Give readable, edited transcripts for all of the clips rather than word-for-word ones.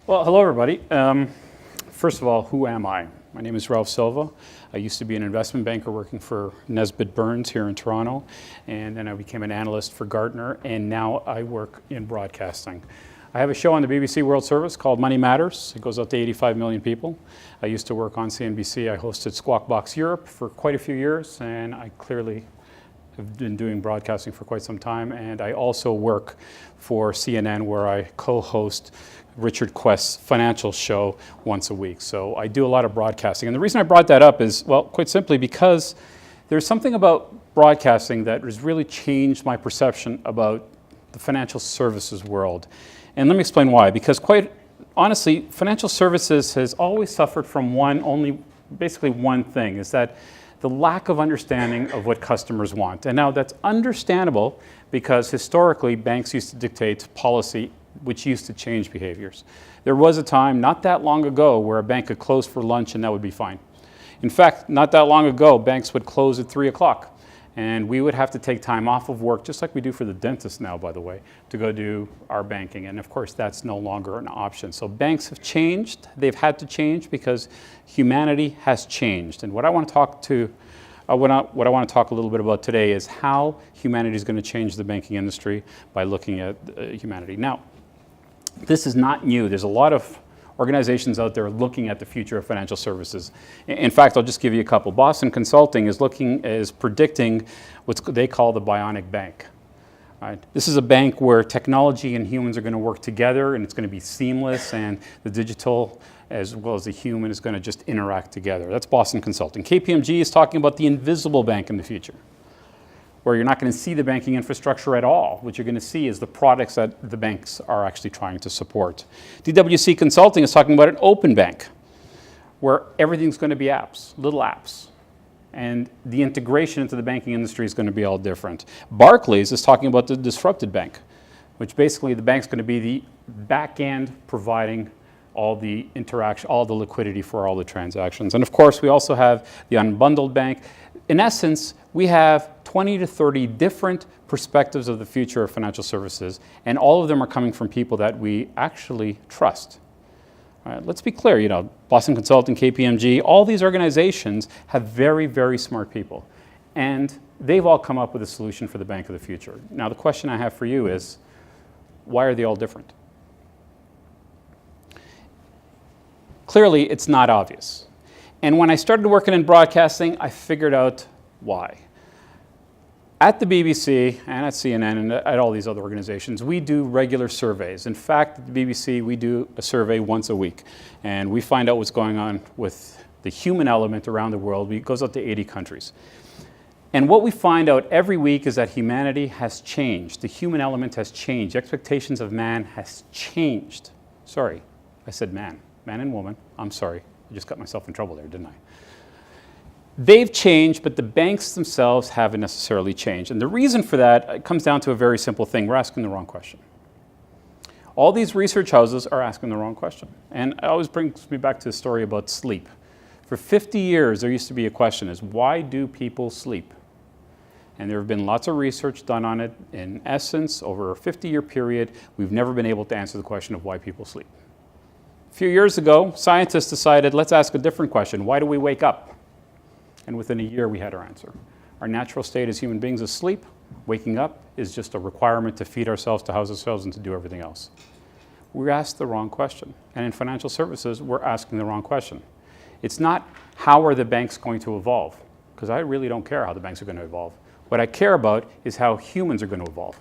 Well, hello everybody. First of all, who am I? My name is Ralph Silva. I used to be an investment banker working for Nesbitt Burns here in Toronto, and then I became an analyst for Gartner, and now I work in broadcasting. I have a show on the BBC World Service called Money Matters. It goes out to 85 million people. I used to work on CNBC. I hosted Squawk Box Europe for quite a few years, and I clearly have been doing broadcasting for quite some time. And I also work for CNN, where I co-host Richard Quest's financial show once a week. So I do a lot of broadcasting. And the reason I brought that up is, well, quite simply because there's something about broadcasting that has really changed my perception about the financial services world. And let me explain why. Because quite honestly, financial services has always suffered from basically one thing, is that the lack of understanding of what customers want. And now that's understandable because historically banks used to dictate policy which used to change behaviors. There was a time not that long ago where a bank could close for lunch and that would be fine. In fact, not that long ago, banks would close at 3 o'clock. And we would have to take time off of work, just like we do for the dentist now, by the way, to go do our banking. And of course, that's no longer an option. So banks have changed. They've had to change because humanity has changed. And what I want to talk a little bit about today is how humanity is going to change the banking industry by looking at humanity. Now, this is not new. There's a lot of organizations out there looking at the future of financial services. In fact, I'll just give you a couple. Boston Consulting is predicting what they call the bionic bank. Right? This is a bank where technology and humans are going to work together, and it's going to be seamless, and the digital as well as the human is going to just interact together. That's Boston Consulting. KPMG is talking about the invisible bank in the future, where you're not going to see the banking infrastructure at all. What you're going to see is the products that the banks are actually trying to support. DWC Consulting is talking about an open bank, where everything's going to be apps, little apps. And the integration into the banking industry is going to be all different. Barclays is talking about the disrupted bank, which basically the bank's going to be the back end providing all the interaction, all the liquidity for all the transactions. And of course, we also have the unbundled bank. In essence, we have 20 to 30 different perspectives of the future of financial services, and all of them are coming from people that we actually trust. All right, let's be clear, Boston Consulting, KPMG, all these organizations have very, very smart people, and they've all come up with a solution for the bank of the future. Now, the question I have for you is, why are they all different? Clearly, it's not obvious. And when I started working in broadcasting, I figured out why. At the BBC and at CNN and at all these other organizations, we do regular surveys. In fact, at the BBC, we do a survey once a week. And we find out what's going on with the human element around the world. It goes out to 80 countries. And what we find out every week is that humanity has changed. The human element has changed. Expectations of man has changed. Sorry, I said man. Man and woman. I'm sorry. I just got myself in trouble there, didn't I? They've changed, but the banks themselves haven't necessarily changed. And the reason for that comes down to a very simple thing. We're asking the wrong question. All these research houses are asking the wrong question. And it always brings me back to the story about sleep. For 50 years, there used to be a question is, why do people sleep? And there have been lots of research done on it. In essence, over a 50-year period, we've never been able to answer the question of why people sleep. A few years ago, scientists decided, let's ask a different question. Why do we wake up? And within a year, we had our answer. Our natural state as human beings is sleep. Waking up is just a requirement to feed ourselves, to house ourselves, and to do everything else. We asked the wrong question. And in financial services, we're asking the wrong question. It's not how are the banks going to evolve, because I really don't care how the banks are going to evolve. What I care about is how humans are going to evolve.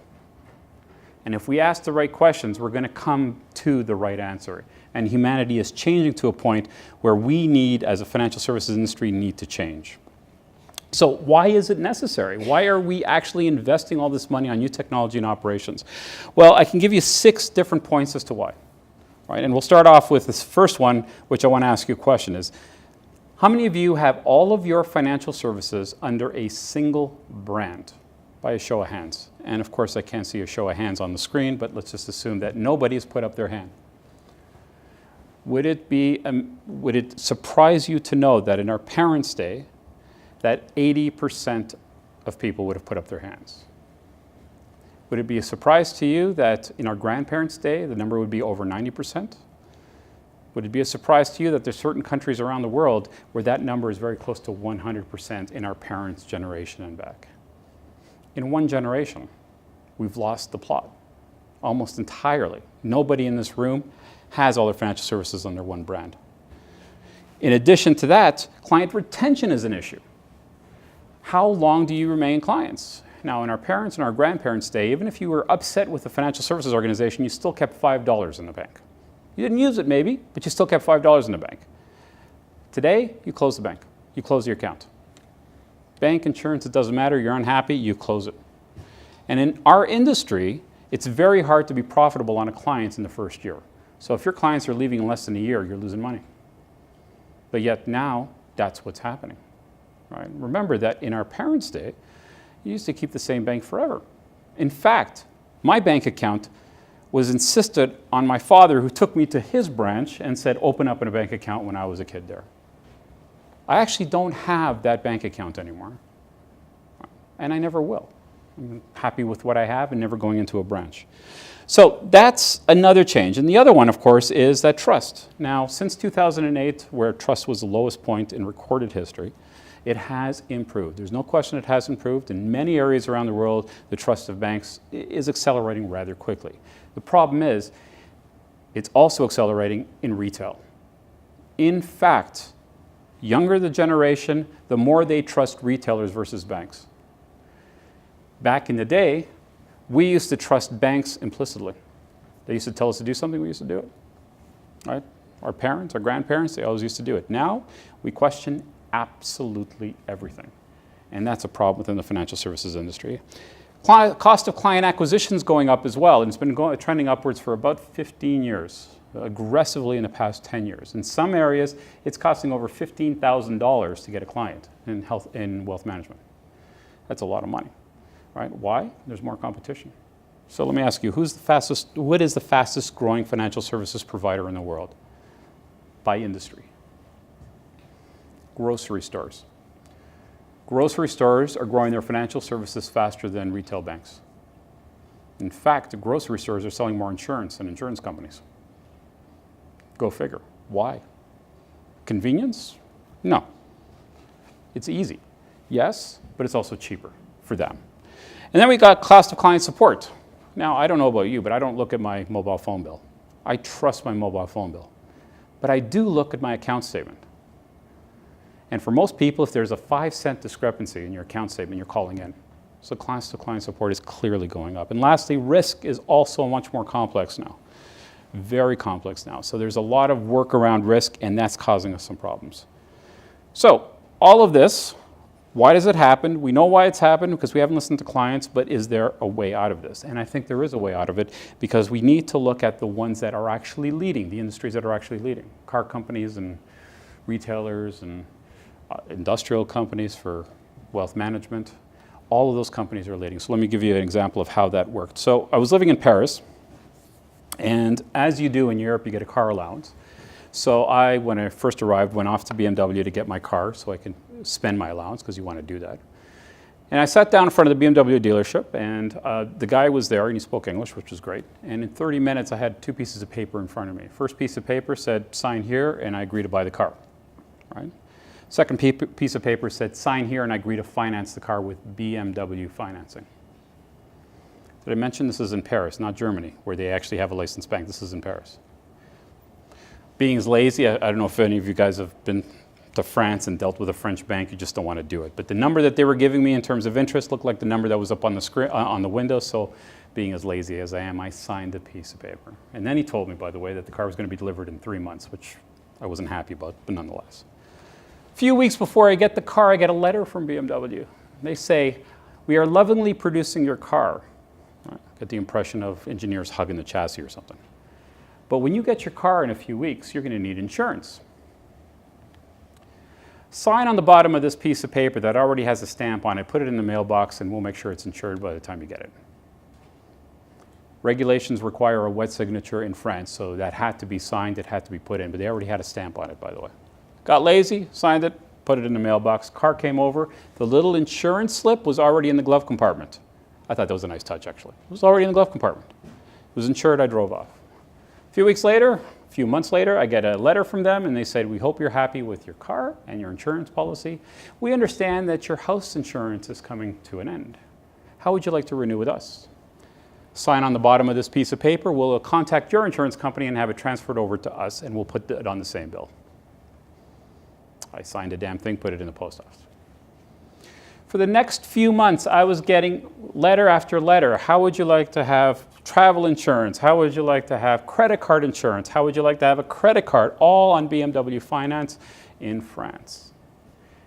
And if we ask the right questions, we're going to come to the right answer. And humanity is changing to a point where we need, as a financial services industry, need to change. So why is it necessary? Why are we actually investing all this money on new technology and operations? Well, I can give you 6 different points as to why. Right? And we'll start off with this first one, which I want to ask you a question is, how many of you have all of your financial services under a single brand? By a show of hands. And of course, I can't see a show of hands on the screen, but let's just assume that nobody's put up their hand. Would it surprise you to know that in our parents' day, that 80% of people would have put up their hands? Would it be a surprise to you that in our grandparents' day, the number would be over 90%? Would it be a surprise to you that there's certain countries around the world where that number is very close to 100% in our parents' generation and back? In one generation, we've lost the plot almost entirely. Nobody in this room has all their financial services under one brand. In addition to that, client retention is an issue. How long do you remain clients? Now, in our parents' and our grandparents' day, even if you were upset with the financial services organization, you still kept $5 in the bank. You didn't use it maybe, but you still kept $5 in the bank. Today, you close the bank. You close your account. Bank, insurance, it doesn't matter. You're unhappy, you close it. And in our industry, it's very hard to be profitable on a client in the first year. So if your clients are leaving in less than a year, you're losing money. But yet now, that's what's happening. Right? Remember that in our parents' day, you used to keep the same bank forever. In fact, my bank account was insisted on my father, who took me to his branch and said, open up a bank account when I was a kid there. I actually don't have that bank account anymore, and I never will. I'm happy with what I have and never going into a branch. So that's another change. And the other one, of course, is that trust. Now, since 2008, where trust was the lowest point in recorded history, it has improved. There's no question it has improved. In many areas around the world, the trust of banks is accelerating rather quickly. The problem is, it's also accelerating in retail. In fact, younger the generation, the more they trust retailers versus banks. Back in the day, we used to trust banks implicitly. They used to tell us to do something, we used to do it. Right? Our parents, our grandparents, they always used to do it. Now, we question absolutely everything. And that's a problem within the financial services industry. Cost of client acquisition is going up as well, and it's been trending upwards for about 15 years, aggressively in the past 10 years. In some areas, it's costing over $15,000 to get a client in wealth management. That's a lot of money, right? Why? There's more competition. So let me ask you, what is the fastest growing financial services provider in the world by industry? Grocery stores. Grocery stores are growing their financial services faster than retail banks. In fact, grocery stores are selling more insurance than insurance companies. Go figure. Why? Convenience? No. It's easy. Yes, but it's also cheaper for them. And then we got cost of client support. Now, I don't know about you, but I don't look at my mobile phone bill. I trust my mobile phone bill. But I do look at my account statement. And for most people, if there's a 5-cent discrepancy in your account statement, you're calling in. So cost of client support is clearly going up. And lastly, risk is also much more complex now. Very complex now. So there's a lot of work around risk, and that's causing us some problems. So all of this, why does it happen? We know why it's happened because we haven't listened to clients, but is there a way out of this? And I think there is a way out of it because we need to look at the ones that are actually leading, the industries that are actually leading. Car companies and retailers and industrial companies for wealth management. All of those companies are leading. So let me give you an example of how that worked. So I was living in Paris, and as you do in Europe, you get a car allowance. So I, when I first arrived, went off to BMW to get my car so I can spend my allowance, because you want to do that. And I sat down in front of the BMW dealership, and the guy was there, and he spoke English, which was great. And in 30 minutes, I had 2 pieces of paper in front of me. First piece of paper said, sign here, and I agree to buy the car. Right? Second piece of paper said, sign here, and I agree to finance the car with BMW financing. Did I mention this is in Paris, not Germany, where they actually have a licensed bank? This is in Paris. Being lazy, I don't know if any of you guys have been to France and dealt with a French bank, you just don't want to do it. But the number that they were giving me in terms of interest looked like the number that was up on the screen, on the window, so being as lazy as I am, I signed a piece of paper. And then he told me, by the way, that the car was going to be delivered in 3 months, which I wasn't happy about, but nonetheless. A few weeks before I get the car, I get a letter from BMW. They say, we are lovingly producing your car. I get the impression of engineers hugging the chassis or something. But when you get your car in a few weeks, you're going to need insurance. Sign on the bottom of this piece of paper that already has a stamp on it, put it in the mailbox, and we'll make sure it's insured by the time you get it. Regulations require a wet signature in France, so that had to be signed, it had to be put in, but they already had a stamp on it, by the way. Got lazy, signed it, put it in the mailbox. Car came over. The little insurance slip was already in the glove compartment. I thought that was a nice touch, actually. It was already in the glove compartment. It was insured, I drove off. A few weeks later, A few months later, I get a letter from them, and they said, we hope you're happy with your car and your insurance policy. We understand that your house insurance is coming to an end. How would you like to renew with us? Sign on the bottom of this piece of paper. We'll contact your insurance company and have it transferred over to us, and we'll put it on the same bill. I signed a damn thing, put it in the post office. For the next few months, I was getting letter after letter. How would you like to have travel insurance? How would you like to have credit card insurance? How would you like to have a credit card? All on BMW Finance in France.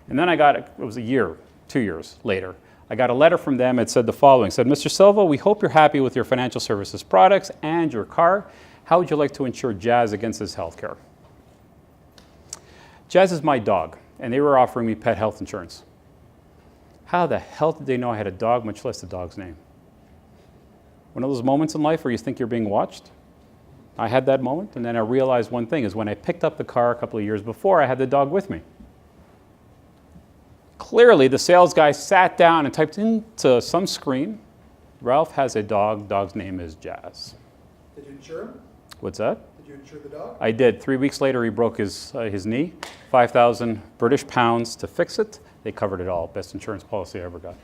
And then I got, it was a year, 2 years later, I got a letter from them. It said the following. It said, Mr. Silva, we hope you're happy with your financial services products and your car. How would you like to insure Jazz against his health care? Jazz is my dog, and they were offering me pet health insurance. How the hell did they know I had a dog, much less the dog's name? One of those moments in life where you think you're being watched. I had that moment, and then I realized one thing is when I picked up the car a couple of years before, I had the dog with me. Clearly, the sales guy sat down and typed into some screen, Ralph has a dog, dog's name is Jazz. Did you insure him? What's that? Did you insure the dog? I did. 3 weeks later, he broke his knee, 5,000 British pounds to fix it. They covered it all. Best insurance policy I ever got.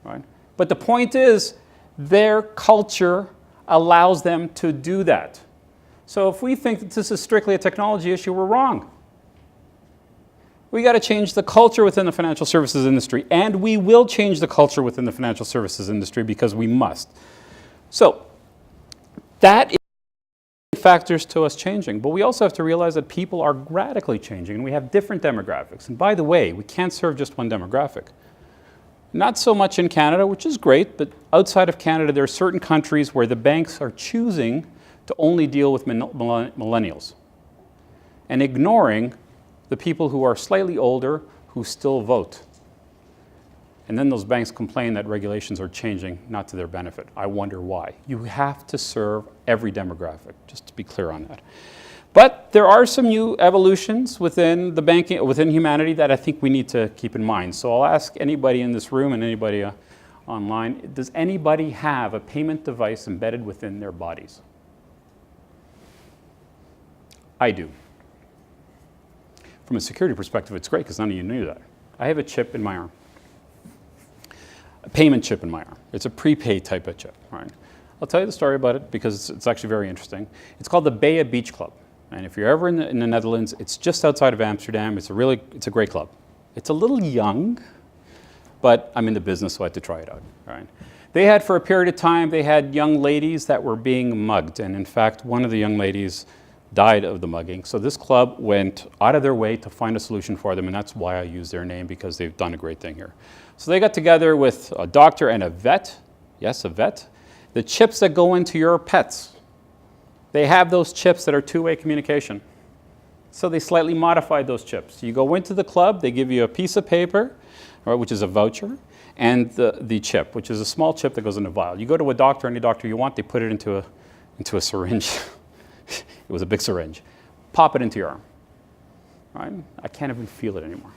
Right? But the point is, their culture allows them to do that. So if we think that this is strictly a technology issue, we're wrong. We got to change the culture within the financial services industry, and we will change the culture within the financial services industry because we must. So that is factors to us changing, but we also have to realize that people are radically changing and we have different demographics. And by the way, we can't serve just one demographic. Not so much in Canada, which is great, but outside of Canada, there are certain countries where the banks are choosing to only deal with millennials and ignoring the people who are slightly older who still vote. And then those banks complain that regulations are changing, not to their benefit. I wonder why. You have to serve every demographic, just to be clear on that. But there are some new evolutions within the banking, within humanity that I think we need to keep in mind. So I'll ask anybody in this room and anybody online, does anybody have a payment device embedded within their bodies? I do. From a security perspective, it's great because none of you knew that. I have a chip in my arm. A payment chip in my arm. It's a prepaid type of chip. Right? I'll tell you the story about it because it's actually very interesting. It's called the Baia Beach Club. And if you're ever in the Netherlands, it's just outside of Amsterdam. It's a great club. It's a little young, but I'm in the business, so I had to try it out. Right? They had, for a period of time, they had young ladies that were being mugged. And in fact, one of the young ladies died of the mugging. So this club went out of their way to find a solution for them, and that's why I use their name, because they've done a great thing here. So they got together with a doctor and a vet, yes, a vet, the chips that go into your pets. They have those chips that are two-way communication. So they slightly modified those chips. You go into the club, they give you a piece of paper, right, which is a voucher, and the chip, which is a small chip that goes in a vial. You go to a doctor, any doctor you want, they put it into a syringe. It was a big syringe. Pop it into your arm. Right? I can't even feel it anymore.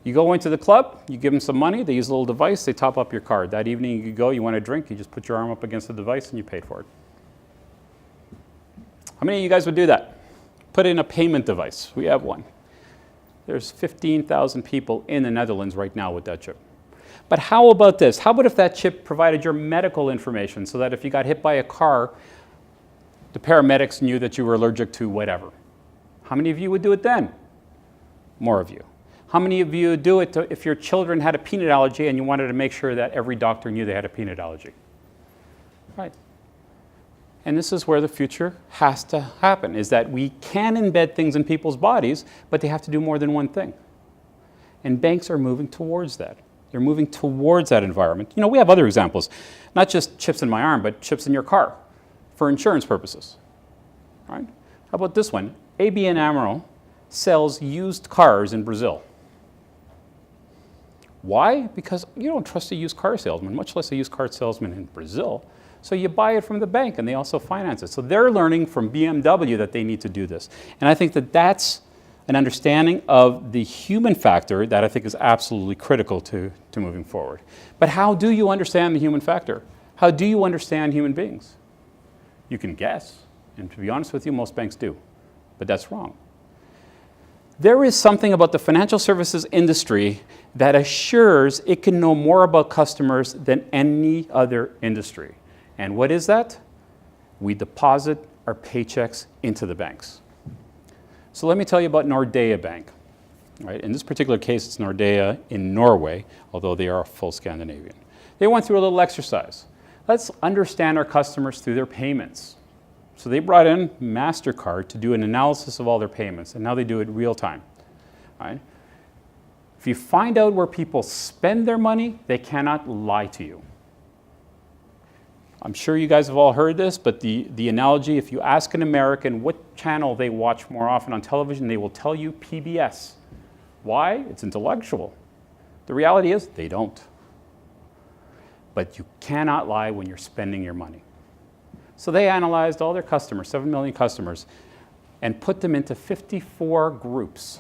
You go into the club, you give them some money, they use a little device, they top up your card. That evening you go, you want a drink, you just put your arm up against the device and you paid for it. How many of you guys would do that? Put in a payment device. We have one. There's 15,000 people in the Netherlands right now with that chip. But how about this? How about if that chip provided your medical information so that if you got hit by a car, the paramedics knew that you were allergic to whatever? How many of you would do it then? More of you. How many of you would do it if your children had a peanut allergy and you wanted to make sure that every doctor knew they had a peanut allergy? Right. And this is where the future has to happen, is that we can embed things in people's bodies, but they have to do more than one thing. And banks are moving towards that. They're moving towards that environment. You know, we have other examples, not just chips in my arm, but chips in your car for insurance purposes. Right? How about this one? ABN AMRO sells used cars in Brazil. Why? Because you don't trust a used car salesman, much less a used car salesman in Brazil. So you buy it from the bank and they also finance it. So they're learning from BMW that they need to do this. And I think that that's an understanding of the human factor that I think is absolutely critical to moving forward. But how do you understand the human factor? How do you understand human beings? You can guess. And to be honest with you, most banks do. But that's wrong. There is something about the financial services industry that assures it can know more about customers than any other industry. And what is that? We deposit our paychecks into the banks. So let me tell you about Nordea Bank. Right? In this particular case, it's Nordea in Norway, although they are full Scandinavian. They went through a little exercise. Let's understand our customers through their payments. So they brought in MasterCard to do an analysis of all their payments, and now they do it real time. Right? If you find out where people spend their money, they cannot lie to you. I'm sure you guys have all heard this, but the analogy, if you ask an American what channel they watch more often on television, they will tell you PBS. Why? It's intellectual. The reality is they don't. But you cannot lie when you're spending your money. So they analyzed all their customers, 7 million customers, and put them into 54 groups,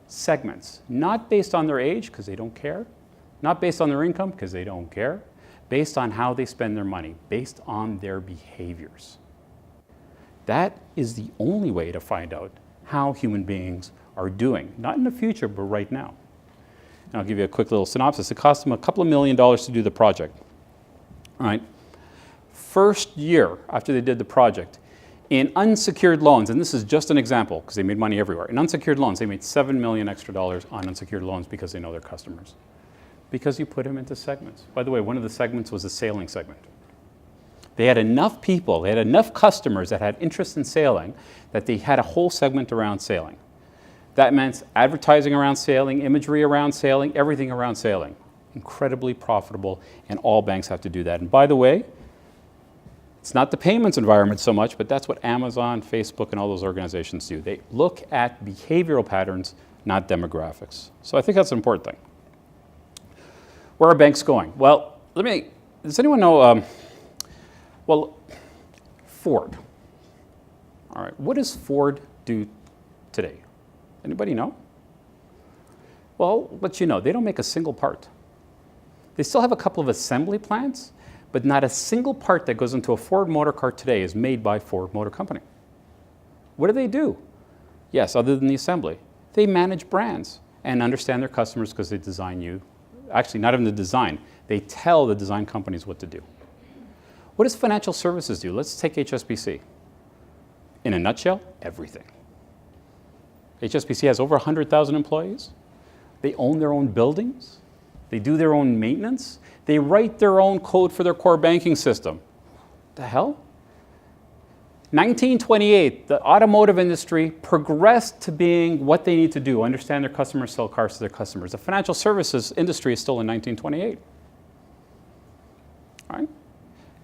segments, not based on their age, because they don't care, not based on their income, because they don't care, based on how they spend their money, based on their behaviors. That is the only way to find out how human beings are doing, not in the future, but right now. And I'll give you a quick little synopsis. It cost them a couple of $1 million to do the project. All right. First year after they did the project, in unsecured loans, and this is just an example because they made money everywhere. In unsecured loans, they made $7 million extra on unsecured loans because they know their customers. Because you put them into segments. By the way, one of the segments was a sailing segment. They had enough people, they had enough customers that had interest in sailing that they had a whole segment around sailing. That meant advertising around sailing, imagery around sailing, everything around sailing. Incredibly profitable, and all banks have to do that. And by the way, it's not the payments environment so much, but that's what Amazon, Facebook, and all those organizations do. They look at behavioral patterns, not demographics. So I think that's an important thing. Where are banks going? Well, does anyone know, Ford. All right, what does Ford do today? Anybody know? Well, I'll let you know, they don't make a single part. They still have a couple of assembly plants, but not a single part that goes into a Ford motor car today is made by Ford Motor Company. What do? Yes, other than the assembly. They manage brands and understand their customers because they design you. Actually, not even the design. They tell the design companies what to do. What does financial services do? Let's take HSBC. In a nutshell, everything. HSBC has over 100,000 employees. They own their own buildings. They do their own maintenance. They write their own code for their core banking system. What the hell? 1928, the automotive industry progressed to being what they need to do, understand their customers, sell cars to their customers. The financial services industry is still in 1928. All right?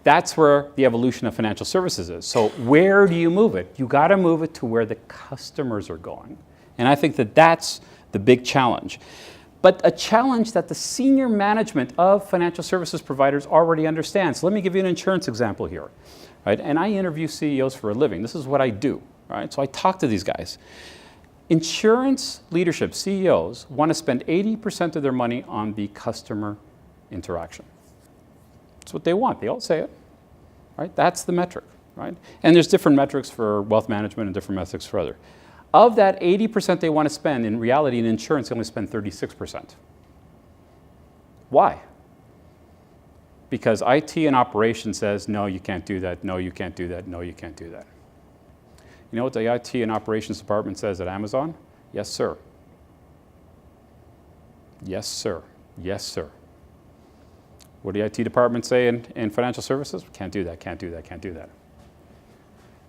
That's where the evolution of financial services is. So where do you move it? You got to move it to where the customers are going. And I think that that's the big challenge. But a challenge that the senior management of financial services providers already understands. So let me give you an insurance example here. Right? And I interview CEOs for a living. This is what I do. Right? So I talk to these guys. Insurance leadership, CEOs, want to spend 80% of their money on the customer interaction. That's what they want. They all say it. Right? That's the metric. Right? And there's different metrics for wealth management and different metrics for other. Of that 80% they want to spend, in reality, in insurance, they only spend 36%. Why? Because IT and operations says, no, you can't do that, no, you can't do that, no, you can't do that. You know what the IT and operations department says at Amazon? Yes, sir. Yes, sir. Yes, sir. What do the IT department say in financial services? Can't do that, can't do that, can't do that.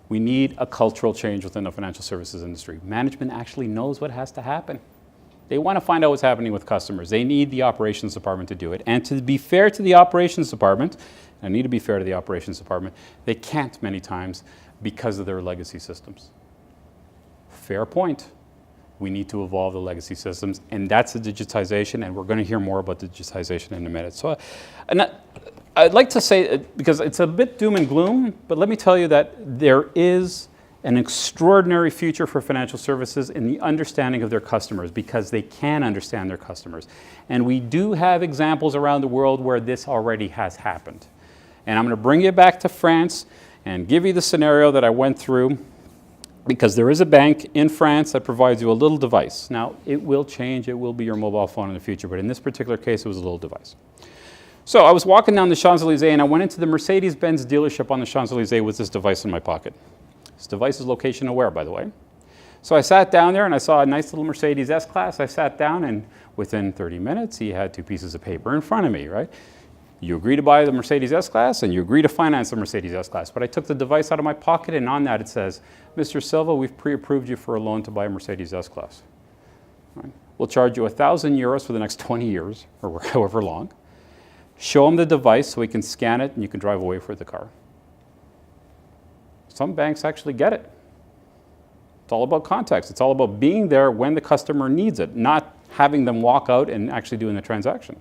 We need a cultural change within the financial services industry. Management actually knows what has to happen. They want to find out what's happening with customers. They need the operations department to do it. And to be fair to the operations department, I need to be fair to the operations department, they can't many times because of their legacy systems. Fair point. We need to evolve the legacy systems, and that's the digitization, and we're going to hear more about digitization in a minute. So I'd like to say, because it's a bit doom and gloom, but let me tell you that there is an extraordinary future for financial services in the understanding of their customers, because they can understand their customers. And we do have examples around the world where this already has happened. And I'm going to bring you back to France and give you the scenario that I went through, because there is a bank in France that provides you a little device. Now, it will change. It will be your mobile phone in the future, but in this particular case, it was a little device. So I was walking down the Champs-Élysées, and I went into the Mercedes-Benz dealership on the Champs-Élysées with this device in my pocket. This device is location aware, by the way. So I sat down there, and I saw a nice little Mercedes S-Class. I sat down, and within 30 minutes, he had 2 pieces of paper in front of me, right? You agree to buy the Mercedes S-Class, and you agree to finance the Mercedes S-Class. But I took the device out of my pocket, and on that it says, Mr. Silva, we've pre-approved you for a loan to buy a Mercedes S-Class. Right? We'll charge you 1,000 euros for the next 20 years, or however long. Show him the device so he can scan it, and you can drive away with the car. Some banks actually get it. It's all about context. It's all about being there when the customer needs it, not having them walk out and actually doing the transaction.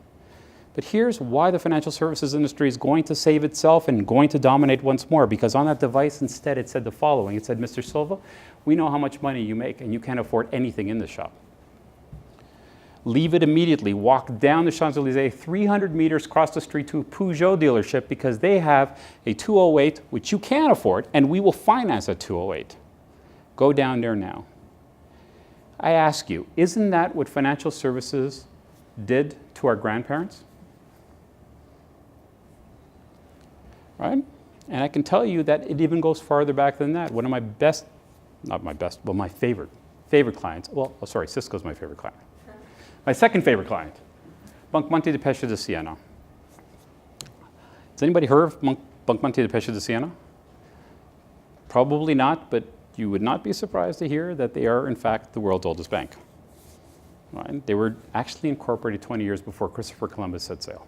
But here's why the financial services industry is going to save itself and going to dominate once more, because on that device instead it said the following. It said, Mr. Silva, we know how much money you make and you can't afford anything in this shop. Leave it immediately. Walk down the Champs-Élysées 300 meters across the street to a Peugeot dealership, because they have a 208 which you can afford, and we will finance a 208. Go down there now. I ask you, isn't that what financial services did to our grandparents? Right? And I can tell you that it even goes farther back than that. One of my best, not my best, but my favorite clients, Cisco's my favorite client. My second favorite client, Banque Monte de Pesce de Siena. Has anybody heard of Banque Monte de Pesce de Siena? Probably not, but you would not be surprised to hear that they are, in fact, the world's oldest bank. Right? They were actually incorporated 20 years before Christopher Columbus set sail.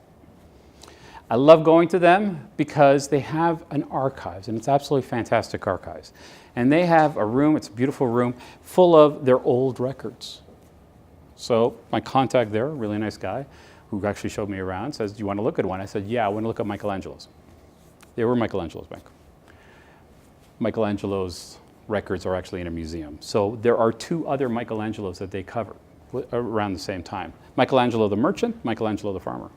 I love going to them because they have an archives, and it's absolutely fantastic archives. And they have a room, it's a beautiful room, full of their old records. So my contact there, a really nice guy, who actually showed me around, says, do you want to look at one? I said, yeah, I want to look at Michelangelo's. They were Michelangelo's bank. Michelangelo's records are actually in a museum. So there are 2 other Michelangelos that they cover around the same time. Michelangelo the merchant, Michelangelo the farmer.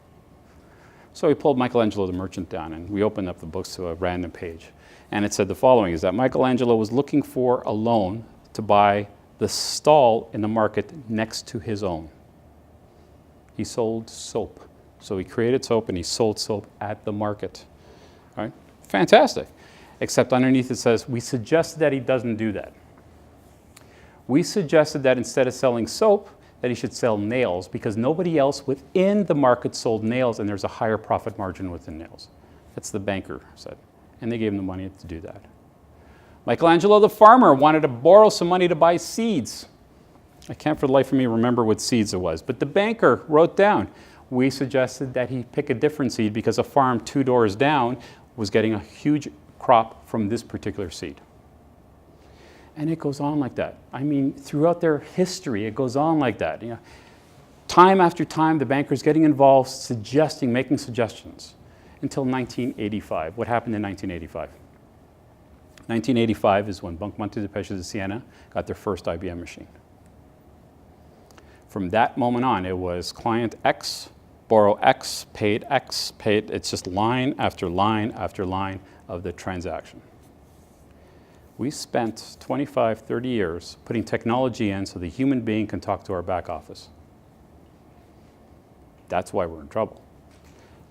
So we pulled Michelangelo the merchant down, and we opened up the books to a random page. And it said the following, is that Michelangelo was looking for a loan to buy the stall in the market next to his own. He sold soap. So he created soap, and he sold soap at the market. All right? Fantastic. Except underneath it says, we suggested that he doesn't do that. We suggested that instead of selling soap, that he should sell nails, because nobody else within the market sold nails, and there's a higher profit margin within nails. That's the banker said. And they gave him the money to do that. Michelangelo the farmer wanted to borrow some money to buy seeds. I can't for the life of me remember what seeds it was, but the banker wrote down, we suggested that he pick a different seed because a farm 2 doors down was getting a huge crop from this particular seed. And it goes on like that. I mean, throughout their history, it goes on like that. You know, time after time, the bankers getting involved, suggesting, making suggestions, until 1985. What happened in 1985? 1985 is when Banque Monte de Pesce de Siena got their first IBM machine. From that moment on, it was client X, borrow X, paid X, paid. It's just line after line after line of the transaction. We spent 25, 30 years putting technology in so the human being can talk to our back office. That's why we're in trouble.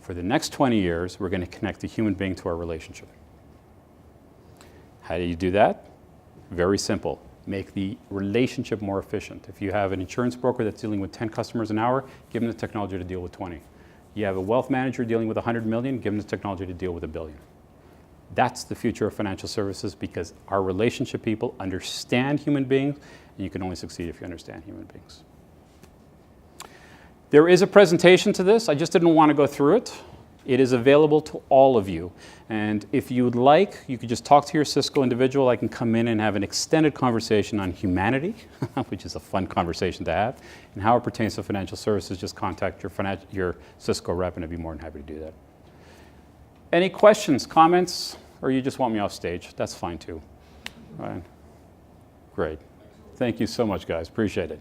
For the next 20 years, we're going to connect the human being to our relationship. How do you do that? Very simple. Make the relationship more efficient. If you have an insurance broker that's dealing with 10 customers an hour, give them the technology to deal with 20. You have a wealth manager dealing with 100 million, give them the technology to deal with 1 billion. That's the future of financial services, because our relationship people understand human beings, and you can only succeed if you understand human beings. There is a presentation to this. I just didn't want to go through it. It is available to all of you. And if you would like, you could just talk to your Cisco individual. I can come in and have an extended conversation on humanity, which is a fun conversation to have, and how it pertains to financial services. Just contact your Cisco rep, and I'd be more than happy to do that. Any questions, comments, or you just want me off stage? That's fine too. All right. Great. Thank you so much, guys. Appreciate it.